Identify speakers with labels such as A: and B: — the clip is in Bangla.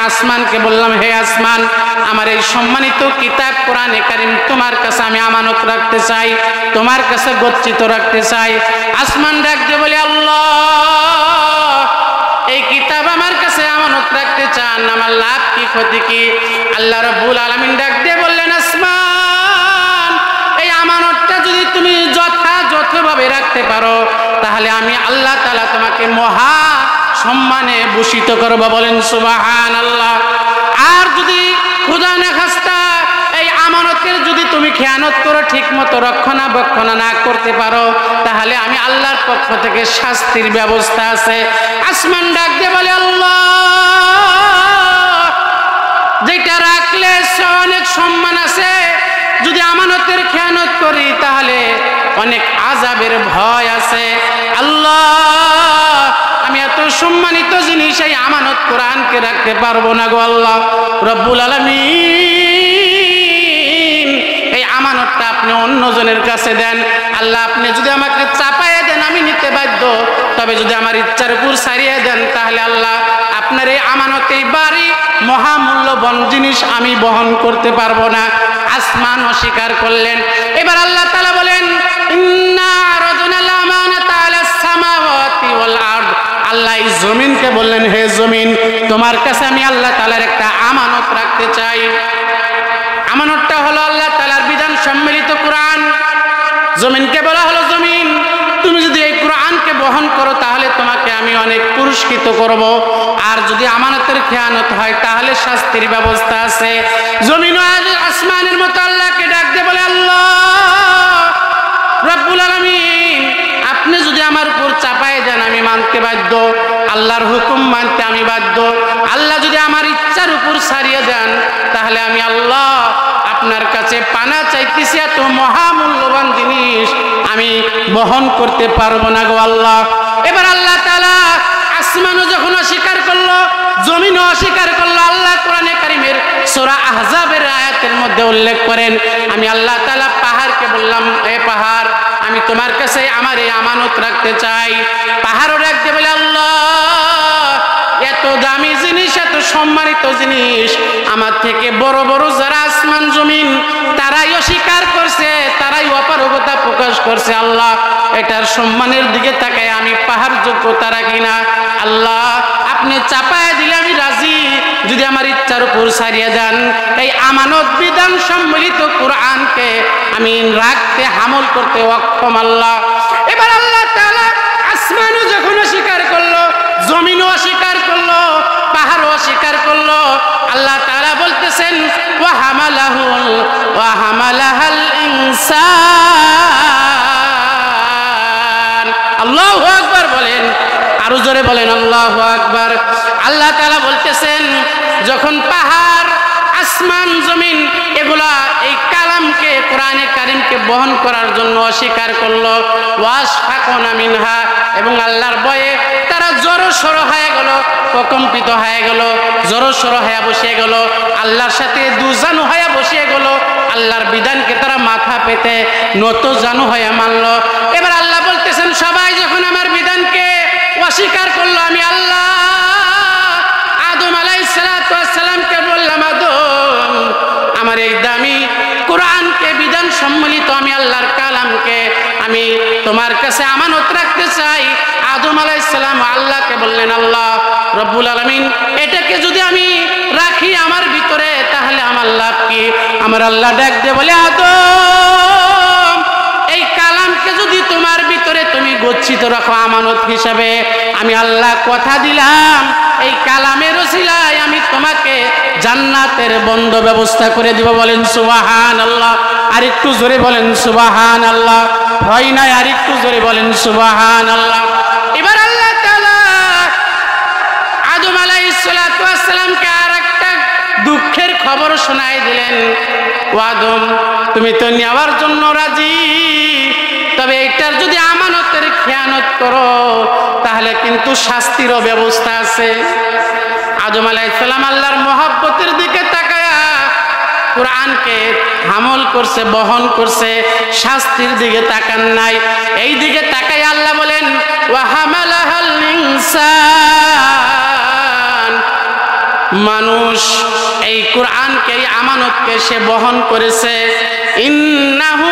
A: আসমানকে বললাম, হে আসমান, আমার এই সম্মানিত কিতাব কোরআনে কারীম তোমার কাছে আমি আমানত রাখতে চাই, তোমার কাছে গচ্ছিত রাখতে চাই। আসমান ডাক দিয়ে বলে, আল্লাহ, এই কিতাব আমার কাছে আমানত রাখতে চান, আমার লাভ কি ক্ষতি কি? আল্লাহ রাব্বুল আলামিন ডাক দিয়ে বললেন, আসমান, এই আমানতটা যদি তুমি যথাযথভাবে রাখতে পারো তাহলে আমি আল্লাহ তাআলা তোমাকে মহা সম্মানে ভূষিত করব। বলেন সুবহানাল্লাহ। আর যদি খোদা না খাস্তা এই আমানতের যদি তুমি খেয়ানত করো, ঠিক মতো রক্ষণাবেক্ষণ না করতে পারো, তাহলে আমি আল্লাহর পক্ষ থেকে শাস্তির ব্যবস্থা আছে। আসমান ডাক দিয়ে বলে, আল্লাহ, যেটা রাখলে অনেক সম্মান আছে, যদি আমানতের খেয়ানত করি তাহলে অনেক আযাবের ভয় আছে। আল্লাহ, আমি এত সম্মানিত জিনিস এই আমানত কোরআনকে রাখতে পারবো না গো আল্লাহ। রব্বুল আলামিন, এই আমানতটা আপনি অন্যজনের কাছে দেন। আল্লাহ, আপনি যদি আমাকে চাপাইয়া দেন আমি নিতে বাধ্য, তবে যদি আমার ইচ্ছার উপর ছাড়িয়ে দেন তাহলে আল্লাহ আপনার এই আমানত, এই বাড়ি মহামূল্যবান জিনিস আমি বহন করতে পারবো না। আসমান অস্বীকার করলেন। এবার আল্লাহ তাআলা বলেন, ইন্না আরাদনাল আমানাতা আলাস সামাওয়াতি ওয়াল আরদ। আল্লাহ এই জমিনকে বললেন, হে জমিন, তোমার কাছে আমি আল্লাহ তাআলার একটা আমানত রাখতে চাই। আমানতটা হলো আল্লাহ তাআলার বিধান সম্মিলিত কোরআন। জমিনকে বলা হলো, জমিন, তুমি যদি এই কোরআনকে বহন করো তাহলে তোমাকে আমি অনেক পুরস্কৃত করব, আর যদি আমানতের খেয়ানত হয় তাহলে শাস্তির ব্যবস্থা আছে। জমিন আসমানের মতো আল্লাহকে ডাক দিয়ে বলে, আল্লাহ রব্বুল আলামিন, আপনি যদি আমার উপর চাপায় দেন আমি মানতে বাধ্য, আল্লাহর হুকুম মানতে আমি বাধ্য। আল্লাহ যদি আমার ইচ্ছার উপর ছাড়িয়ে দেন তাহলে আমি আল্লাহ আপনার কাছে পানা চাইতেছি, এত মহামূল্যবান জিনিস আমি বহন করতে পারবো না গো আল্লাহ। এবার আল্লাহ তাআলা আসমানও যখন অস্বীকার করলো, জমিনও অস্বীকার করলো, আল্লাহ কোরআনে কারীমের সূরা আহজাবের আয়াতের মধ্যে উল্লেখ করেন, আমি আল্লাহ তাআলা পাহাড়কে বললাম, এ পাহাড়, আমি তোমার কাছে আমার এই আমানত রাখতে চাই। পাহাড়ও রাখতে বলে, আল্লাহ, এত দামি জিনিস, এত সম্মানিত জিনিস আমার থেকে বড় বড় যারা আসমান জমিন তারাই অস্বীকার করছে, তারাই অপারগতা প্রকাশ করছে। আল্লাহ, এটার সম্মানের দিকে তাকায় আমি পাহাড় যোগ্যতা রাখি না। আল্লাহ, আপনি চাপায় দিলে আমি রাজি, যদি আমার ইচ্ছার উপর ছাড়িয়ে দেন এই আমানত বিধান সম্মিলিত কোরআনকে আমি রাখতে, হামল করতে অক্ষম। আল্লাহ, এবার আল্লাহ তাআলা আসমানও যখন অস্বীকার করলো, জমিনও অস্বীকার করলো, পাহাড়ও অস্বীকার করলো, আল্লাহ তাআলা বলতেছেন, ওয়া হামালাহাল ইনসান। আল্লাহু আকবার বলেন, আরো জোরে বলেন আল্লাহু আকবার। আল্লাহ তাআলা বলতেছেন, যখন পাহাড়, আসমান, জমিন এগুলা এই কালামকে, কোরআনে কারীমকে বহন করার জন্য অস্বীকার করলো, ওয়াশফাকুনা মিনহা, এবং আল্লাহর ভয়ে তারা জড়সড় হয়ে গেল, প্রকম্পিত হয়ে গেল, জড়সড় হয়ে বসে গেল, আল্লাহর সাথে দুজানু হয়ে বসে গেল, আল্লাহর বিধানকে তারা মাথা পেতে নত জানু হয়ে মানল। এবার আল্লাহ বলতেছেন, সবাই যখন আমার বিধানকে অস্বীকার করলো, আমি আল্লাহ আদম আলাইহিস সালামকে বললাম, আদম, আমার এই দামি কোরআনকে, বিধান সম্মিলিত আমি আল্লাহর কালামকে আমি তোমার কাছে আমানত রাখতে চাই। আদম আলাইহিস সালাম আল্লাহকে বললেন, আল্লাহ রব্বুল আলামিন, এটাকে যদি আমি রাখি আমার ভিতরে তাহলে আমার লাভ কি? আমার আল্লাহ ডাক দিয়ে বলে, আদম, এই কালামকে যদি তোমার ভিতরে তুমি গচ্ছিত রাখো আমানত হিসাবে, আমি আল্লাহ কথা দিলাম এই কালামের ওসিলায় আমি তোমাকে জান্নাতের বন্ধ ব্যবস্থা করে দিব। বলেন সুবহানাল্লাহ। আরেকটু জোরে বলেন সুবহানাল্লাহ। ভয় নাই, আরেকটু জোরে বলেন সুবহানাল্লাহ। এবার আল্লাহ তাআলা আদম আলাইহিস সালামকে আরেকটা দুঃখের খবর শোনায় দিলেন, ও আদম, তুমি তো নেওয়ার জন্য রাজি, তবে এটার যদি আমানতের খেয়ানত করো তাহলে কিন্তু শাস্তিরও ব্যবস্থা আছে। আদম আলাইহিস সালাম আল্লাহর মহব্বতের দিকে তাকায়া কোরআনকে হামল করছে, বহন করছে, শাস্তির দিকে তাকান নাই। এই দিকে তাকায় আল্লাহ বলেন, ওয়া হামালাহাল ইনসান, মানুষ এই কোরআনকে, এই আমানতকে সে বহন করেছে। ইন্নাহু